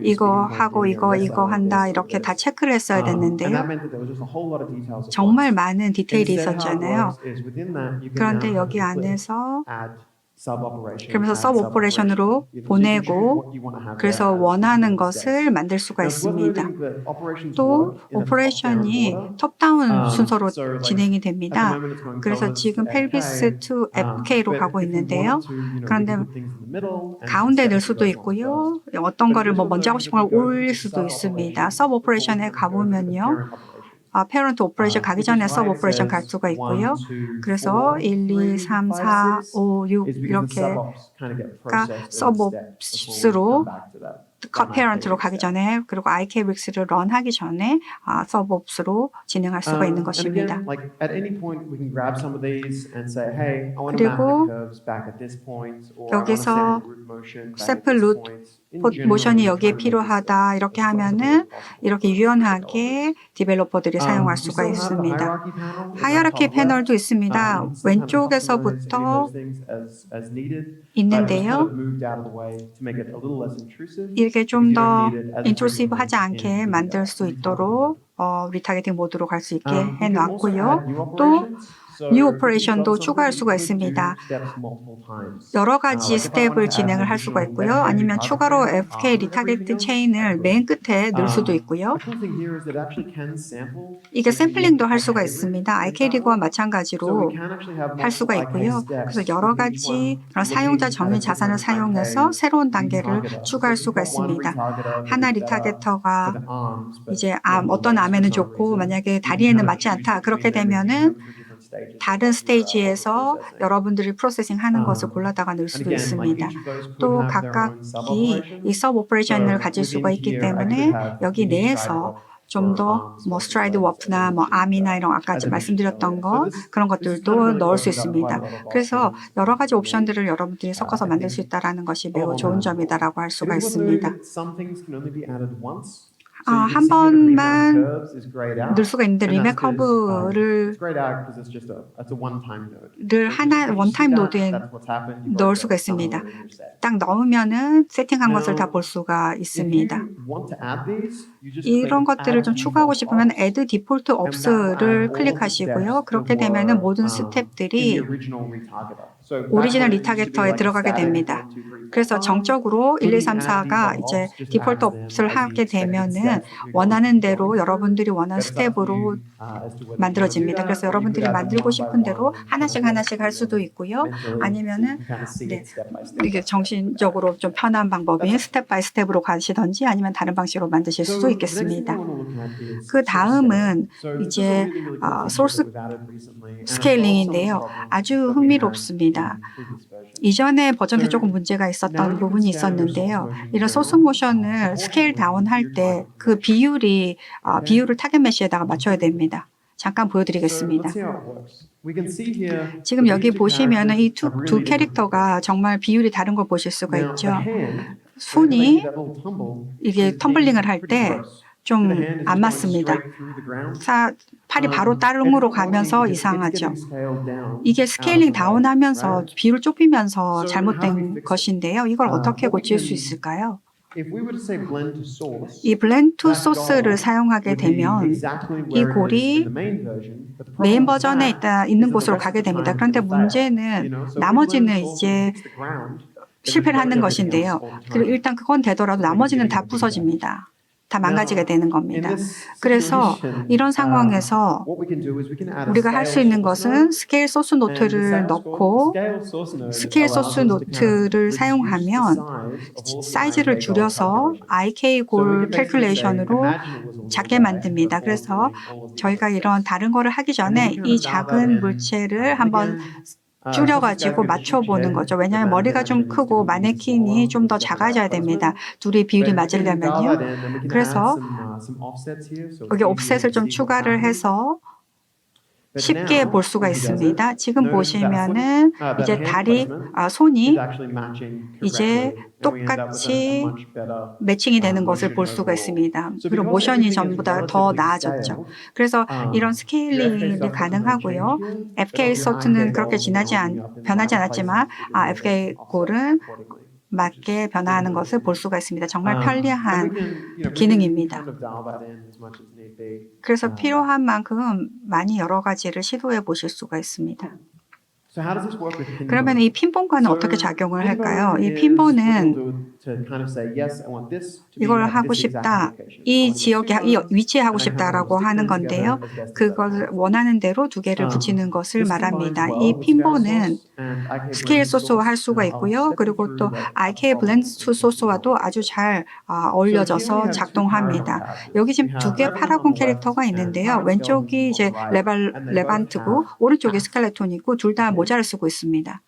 이거 하고 이거 한다 이렇게 다 체크를 했어야 됐는데요. 정말 많은 디테일이 있었잖아요. 그런데 여기 안에서 그러면서 서브 오퍼레이션으로 보내고 그래서 원하는 것을 만들 수가 있습니다. 또 오퍼레이션이 톱다운 순서로 진행이 됩니다. 그래서 지금 펠비스 to FK로 가고 있는데요. 그런데 가운데 넣을 수도 있고요. 어떤 거를 뭐 먼저 하고 싶은 걸 올릴 수도 있습니다. 서브 오퍼레이션에 가보면요. 페런트 오퍼레이션 가기 전에 서브 오퍼레이션 갈 수가 있고요. 그래서 1, 2, 3, 4, 5, 6 이렇게가 서브옵스로 페런트로 가기 전에 그리고 IKRIGS를 런하기 전에 서브옵스로 진행할 수가 있는 것입니다. 그리고 여기서 스테프 루트 모션이 여기에 필요하다 이렇게 하면은 이렇게 유연하게 디벨로퍼들이 사용할 수가 있습니다. 하이어라키 패널도 있습니다. 왼쪽에서부터 있는데요. 이게 좀 더 인트루시브하지 않게 만들 수 있도록 리타겟팅 모드로 갈 수 있게 해놨고요. 또 뉴 오퍼레이션도 추가할 수가 있습니다. 여러 가지 스텝을 진행을 할 수가 있고요. 아니면 추가로 FK 리타겟 체인을 맨 끝에 넣을 수도 있고요. 이게 샘플링도 할 수가 있습니다. IK리그와 마찬가지로 할 수가 있고요. 그래서 여러 가지 사용자 정의 자산을 사용해서 새로운 단계를 추가할 수가 있습니다. 하나 리타겟터가 이제 어떤 암에는 좋고 만약에 다리에는 맞지 않다. 그렇게 되면은 다른 스테이지에서 여러분들이 프로세싱 하는 것을 골라다가 넣을 수도 있습니다. 또 각각이 이 서브 오퍼레이션을 가질 수가 있기 때문에 여기 내에서 좀 더 뭐 스트라이드 워프나 뭐 암이나 이런 아까 말씀드렸던 것 그런 것들도 넣을 수 있습니다. 그래서 여러 가지 옵션들을 여러분들이 섞어서 만들 수 있다는 것이 매우 좋은 점이다라고 할 수가 있습니다. 한 번만 넣을 수가 있는데 리맥 커브를 원타임 노드에 넣을 수가 있습니다. 딱 넣으면은 세팅한 것을 다 볼 수가 있습니다. 이런 것들을 좀 추가하고 싶으면 Add Default Ops를 클릭하시고요. 그렇게 되면은 모든 스텝들이 오리지널 리타겟터에 들어가게 됩니다. 그래서 정적으로 1, 2, 3, 4가 이제 디폴트 옵스를 하게 되면은 원하는 대로 여러분들이 원하는 스텝으로 만들어집니다. 그래서 여러분들이 만들고 싶은 대로 하나씩 할 수도 있고요. 아니면은 이게 정신적으로 좀 편한 방법인 스텝 바이 스텝으로 가시던지 아니면 다른 방식으로 만드실 수도 있겠습니다. 그 다음은 이제 소스 스케일링인데요. 아주 흥미롭습니다. 이전에 버전에 조금 문제가 있었던 부분이 있었는데요. 이런 소스 모션을 스케일 다운 할 때 그 비율을 타겟 메시에다가 맞춰야 됩니다. 잠깐 보여드리겠습니다. 지금 여기 보시면 이 두 캐릭터가 정말 비율이 다른 걸 보실 수가 있죠. 손이 이게 텀블링을 할 때 좀 안 맞습니다. 팔이 바로 땅으로 가면서 이상하죠. 이게 스케일링 다운하면서 비율을 좁히면서 잘못된 것인데요. 이걸 어떻게 고칠 수 있을까요? 이 블렌드 투 소스를 사용하게 되면 이 골이 메인 버전에 있는 곳으로 가게 됩니다. 그런데 문제는 나머지는 이제 실패를 하는 것인데요. 그리고 일단 그건 되더라도 나머지는 다 부서집니다. 다 망가지게 되는 겁니다. 그래서 이런 상황에서 우리가 할 수 있는 것은 스케일 소스 노트를 넣고 스케일 소스 노트를 사용하면 사이즈를 줄여서 IK 골 캘큘레이션으로 작게 만듭니다. 그래서 저희가 이런 다른 거를 하기 전에 이 작은 물체를 한번 줄여가지고 맞춰보는 거죠. 왜냐하면 머리가 좀 크고 마네킹이 좀 더 작아져야 됩니다. 둘이 비율이 맞으려면요. 그래서 여기 옵셋을 좀 추가를 해서 쉽게 볼 수가 있습니다. 지금 보시면은 이제 다리, 손이 이제 똑같이 매칭이 되는 것을 볼 수가 있습니다. 그리고 모션이 전보다 더 나아졌죠. 그래서 이런 스케일링이 가능하고요. FK 소트는 그렇게 변하지 않았지만 FK 골은 맞게 변화하는 것을 볼 수가 있습니다. 정말 편리한 기능입니다. 그래서 필요한 만큼 많이 여러 가지를 시도해 보실 수가 있습니다. 그러면 이 핀본과는 어떻게 작용을 할까요? 이 핀본은 이걸 하고 싶다, 이 지역에 이 위치에 하고 싶다라고 하는 건데요. 그걸 원하는 대로 두 개를 붙이는 것을 말합니다. 이 핀본은 스케일 소스와 할 수가 있고요. 그리고 또 IK 블렌드 소스와도 아주 잘 어울려져서 작동합니다. 여기 지금 두 개의 파라곤 캐릭터가 있는데요. 왼쪽이 이제 레반트고 오른쪽이 스켈레톤이고 둘 다 모자를 쓰고 있습니다.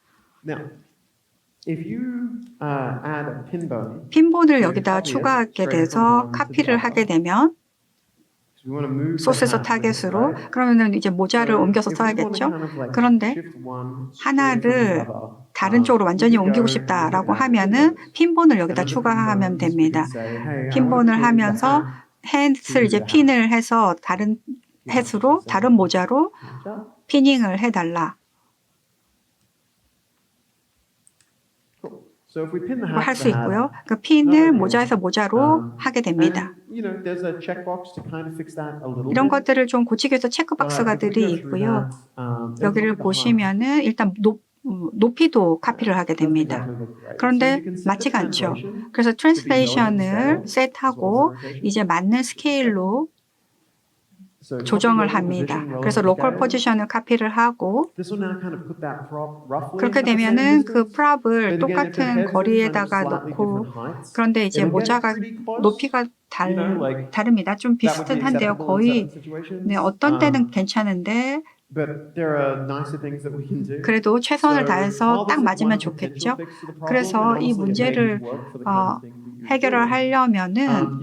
핀본을 여기다 추가하게 돼서 카피를 하게 되면 소스에서 타겟으로 그러면은 이제 모자를 옮겨서 써야겠죠. 그런데 하나를 다른 쪽으로 완전히 옮기고 싶다라고 하면은 핀본을 여기다 추가하면 됩니다. 핀본을 하면서 햇을 이제 핀을 해서 다른 햇으로 다른 모자로 피닝을 해달라. 할 수 있고요. 그 핀을 모자에서 모자로 하게 됩니다. 이런 것들을 좀 고치기 위해서 체크박스가들이 있고요. 여기를 보시면은 일단 높이도 카피를 하게 됩니다. 그런데 맞지가 않죠. 그래서 트랜스레이션을 셋하고 이제 맞는 스케일로 조정을 합니다. 그래서 로컬 포지션을 카피를 하고 그렇게 되면은 그 프랍을 똑같은 거리에다가 놓고 그런데 이제 모자가 높이가 다릅니다. 좀 비슷은 한데요. 거의 어떤 때는 괜찮은데 그래도 최선을 다해서 딱 맞으면 좋겠죠. 그래서 이 문제를 해결을 하려면은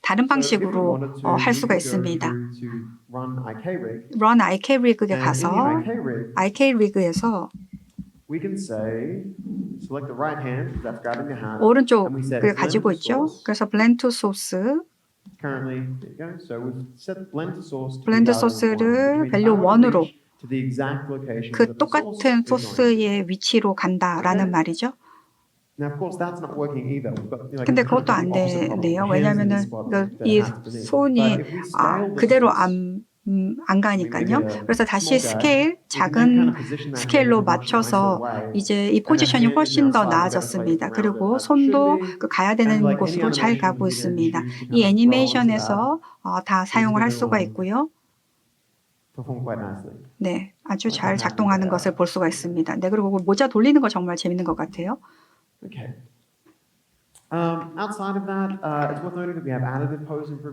다른 방식으로 할 수가 있습니다. Run IK Rig에 가서 IK Rig에서 오른쪽을 가지고 있죠. 그래서 Blend to Source, 블렌드 소스를 밸류 1으로 그 똑같은 소스의 위치로 간다라는 말이죠. 근데 그것도 안 되네요. 왜냐하면은 이 손이 그대로 안 가니까요. 그래서 다시 작은 스케일로 맞춰서 이제 이 포지션이 훨씬 더 나아졌습니다. 그리고 손도 가야 되는 곳으로 잘 가고 있습니다. 이 애니메이션에서 다 사용을 할 수가 있고요. 네, 아주 잘 작동하는 것을 볼 수가 있습니다. 네, 그리고 모자 돌리는 거 정말 재밌는 것 같아요.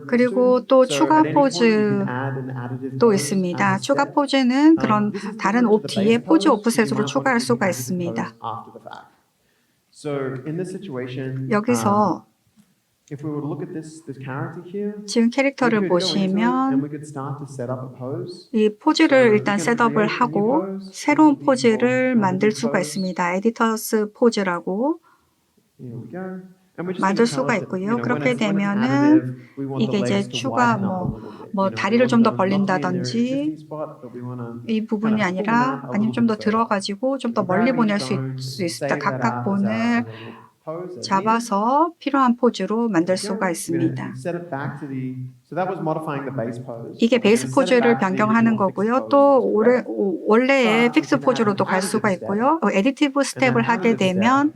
그리고 또 추가 포즈도 있습니다. 추가 포즈는 그런 다른 옷 뒤에 포즈 오프셋으로 추가할 수가 있습니다. 여기서 지금 캐릭터를 보시면 이 포즈를 일단 셋업을 하고 새로운 포즈를 만들 수가 있습니다. 에디터스 포즈라고 만들 수가 있고요. 그렇게 되면은 이게 이제 추가 뭐 다리를 좀 더 벌린다든지 이 부분이 아니라 아니면 좀 더 들어가지고 좀 더 멀리 보낼 수 있다. 각각 본을 잡아서 필요한 포즈로 만들 수가 있습니다. 이게 베이스 포즈를 변경하는 거고요. 또 원래의 픽스 포즈로도 갈 수가 있고요. 에디티브 스텝을 하게 되면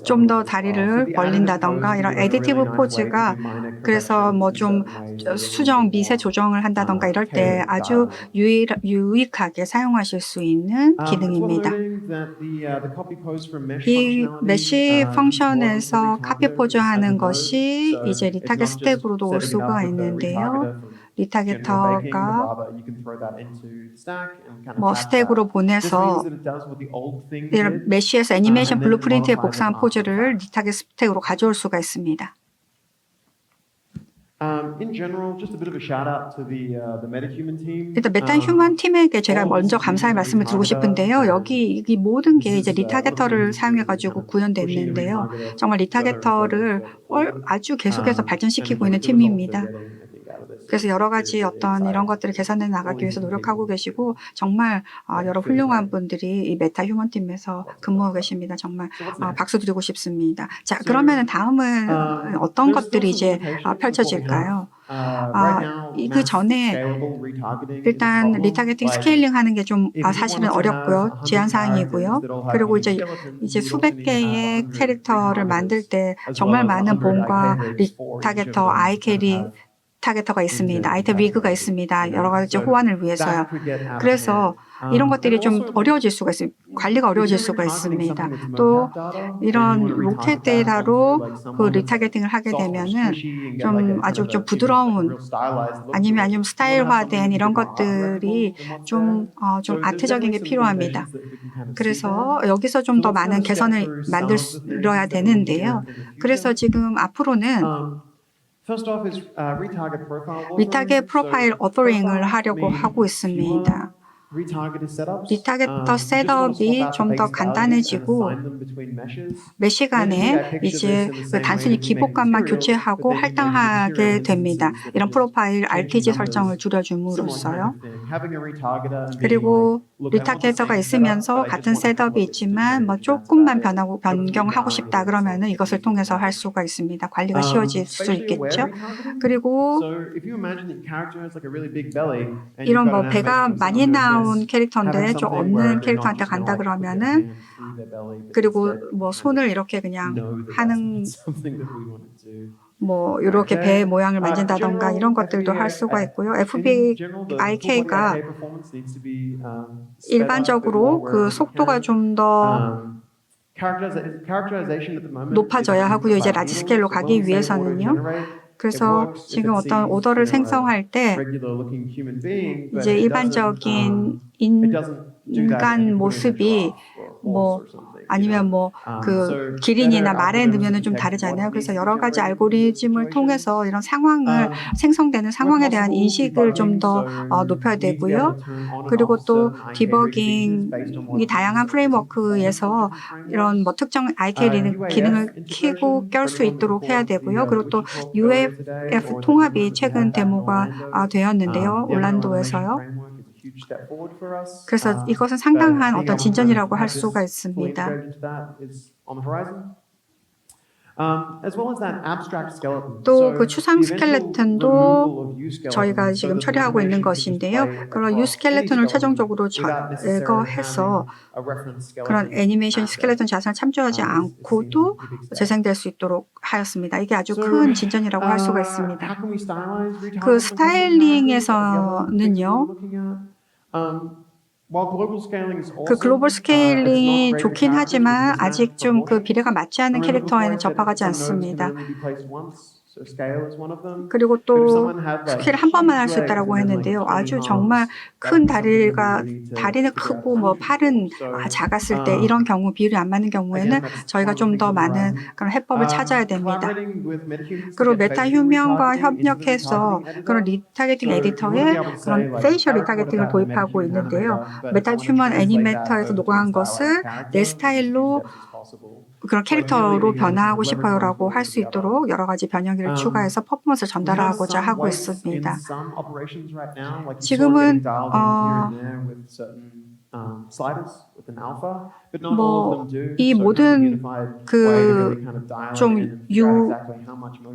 좀 더 다리를 벌린다던가 이런 에디티브 포즈가 그래서 뭐 좀 수정 미세 조정을 한다던가 이럴 때 아주 유익하게 사용하실 수 있는 기능입니다. 이 메쉬 펑션에서 카피 포즈 하는 것이 이제 리타겟 스텝으로도 올 수가 있는데요. 리타겟터가 뭐 스택으로 보내서 메쉬에서 애니메이션 블루프린트에 복사한 포즈를 리타겟 스택으로 가져올 수가 있습니다. 일단 메타휴먼 팀에게 제가 먼저 감사의 말씀을 드리고 싶은데요. 여기 이 모든 게 이제 리타게터를 사용해가지고 구현됐는데요. 정말 리타게터를 아주 계속해서 발전시키고 있는 팀입니다. 그래서 여러 가지 어떤 이런 것들을 개선해 나가기 위해서 노력하고 계시고 정말 여러 훌륭한 분들이 이 메타 휴먼 팀에서 근무하고 계십니다. 정말 박수 드리고 싶습니다. 자, 그러면 다음은 어떤 것들이 이제 펼쳐질까요? 그 전에 일단 리타게팅 스케일링 하는 게 좀 사실은 어렵고요. 제한 사항이고요. 그리고 이제 수백 개의 캐릭터를 만들 때 정말 많은 본과 리타게터, 아이캐리 타겟터가 있습니다. 아이템 위그가 있습니다. 여러 가지 호환을 위해서요. 그래서 이런 것들이 좀 어려워질 수가 있습니다. 관리가 어려워질 수가 있습니다. 또 이런 로켓 데이터로 그 리타게팅을 하게 되면은 좀 아주 좀 부드러운 아니면 스타일화된 이런 것들이 좀 아트적인 게 필요합니다. 그래서 여기서 좀 더 많은 개선을 만들어야 되는데요. 그래서 지금 앞으로는 리타겟 프로파일 어더링을 하려고 하고 있습니다. 리타게터 셋업이 좀 더 간단해지고 메쉬 간에 이제 단순히 기복값만 교체하고 할당하게 됩니다. 이런 프로파일 RPG 설정을 줄여줌으로써요. 그리고 리타게터가 있으면서 같은 셋업이 있지만 뭐 조금만 변경하고 싶다 그러면은 이것을 통해서 할 수가 있습니다. 관리가 쉬워질 수 있겠죠. 그리고 이런 뭐 배가 많이 나온 캐릭터인데 좀 없는 캐릭터한테 간다 그러면은 그리고 뭐 손을 이렇게 그냥 하는 뭐 이렇게 배 모양을 만진다던가 이런 것들도 할 수가 있고요. FBIK가 일반적으로 그 속도가 좀 더 높아져야 하고요. 이제 라지 스케일로 가기 위해서는요. 그래서 지금 어떤 오더를 생성할 때 이제 일반적인 인간 모습이 뭐 아니면 뭐 그 기린이나 말에 넣으면 좀 다르잖아요. 그래서 여러 가지 알고리즘을 통해서 이런 상황을 생성되는 상황에 대한 인식을 좀 더 높여야 되고요. 그리고 또 디버깅이 다양한 프레임워크에서 이런 뭐 특정 IK 기능을 켜고 깰 수 있도록 해야 되고요. 그리고 또 UFF 통합이 최근 데모가 되었는데요. 올란도에서요. 그래서 이것은 상당한 어떤 진전이라고 할 수가 있습니다. 또 그 추상 스켈레톤도 저희가 지금 처리하고 있는 것인데요. 그런 U 스켈레톤을 최종적으로 제거해서 그런 애니메이션 스켈레톤 자산을 참조하지 않고도 재생될 수 있도록 하였습니다. 이게 아주 큰 진전이라고 할 수가 있습니다. 그 스타일링에서는요. 그 글로벌 스케일링이 좋긴 하지만 아직 좀 그 비례가 맞지 않는 캐릭터에는 접하지 않습니다. 그리고 또 스케일 한 번만 할 수 있다라고 했는데요. 아주 정말 큰 다리는 크고 뭐 팔은 작았을 때 이런 경우 비율이 안 맞는 경우에는 저희가 좀 더 많은 그런 해법을 찾아야 됩니다. 그리고 메타 휴먼과 협력해서 그런 리타게팅 에디터에 그런 페이셜 리타게팅을 도입하고 있는데요. 메타 휴먼 애니메이터에서 녹화한 것을 내 스타일로 그런 캐릭터로 변화하고 싶어요라고 할 수 있도록 여러 가지 변형기를 추가해서 퍼포먼스를 전달하고자 하고 있습니다. 지금은 뭐 이 모든 그 좀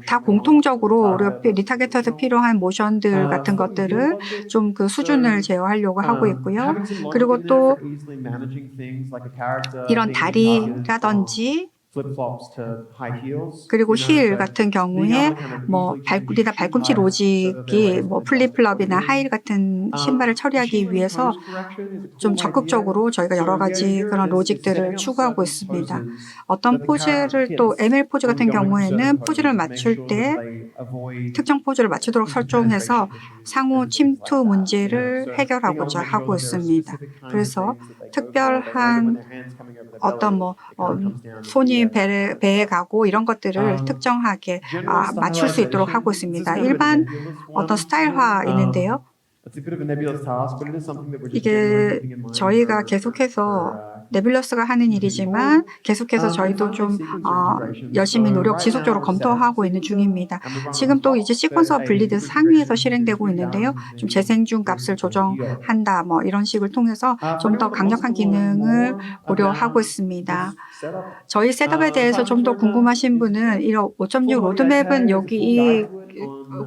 다 공통적으로 우리가 리타게터에서 필요한 모션들 같은 것들을 좀 그 수준을 제어하려고 하고 있고요. 그리고 또 이런 다리라든지 그리고 힐 같은 경우에 뭐 발굽이나 발꿈치 로직이 뭐 플립플럽이나 하일 같은 신발을 처리하기 위해서 좀 적극적으로 저희가 여러 가지 그런 로직들을 추구하고 있습니다. 어떤 포즈를 또 ML 포즈 같은 경우에는 포즈를 맞출 때 특정 포즈를 맞추도록 설정해서 상호 침투 문제를 해결하고자 하고 있습니다. 그래서 특별한 어떤 뭐 손이 그림 배에 가고 이런 것들을 특정하게 맞출 수 있도록 하고 있습니다. 일반 어떤 스타일화 있는데요. 이게 저희가 계속해서 네뷸러스가 하는 일이지만 계속해서 저희도 좀 열심히 지속적으로 검토하고 있는 중입니다. 지금 또 이제 시퀀서 블리드 상위에서 실행되고 있는데요. 좀 재생중 값을 조정한다 뭐 이런 식을 통해서 좀 더 강력한 기능을 고려하고 있습니다. 저희 셋업에 대해서 좀 더 궁금하신 분은 이런 5.6 로드맵은 여기 이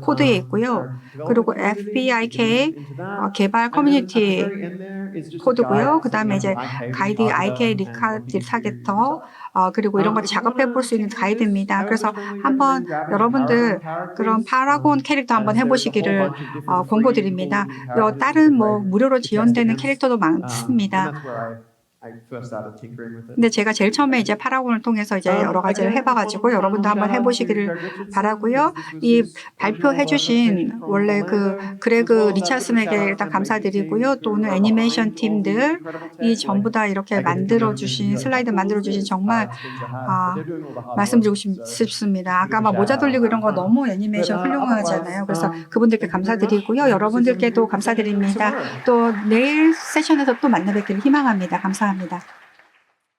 코드에 있고요. 그리고 FBIK 개발 커뮤니티 코드고요. 그 다음에 이제 가이드 IK 리카드 타겟터 그리고 이런 걸 작업해 볼 수 있는 가이드입니다. 그래서 한번 여러분들 그런 파라곤 캐릭터 한번 해보시기를 권고드립니다. 다른 뭐 무료로 지원되는 캐릭터도 많습니다. 근데 제가 제일 처음에 이제 파라곤을 통해서 이제 여러 가지를 해봐가지고 여러분도 한번 해보시기를 바라고요. 이 발표해주신 원래 그 그레그 리차슨에게 일단 감사드리고요. 또 오늘 애니메이션 팀들 이 전부 다 이렇게 만들어주신 슬라이드 만들어주신 정말 말씀드리고 싶습니다. 아까 막 모자 돌리고 이런 거 너무 애니메이션 훌륭하잖아요. 그래서 그분들께 감사드리고요. 여러분들께도 감사드립니다. 또 내일 세션에서 또 만나 뵙기를 희망합니다. 감사합니다.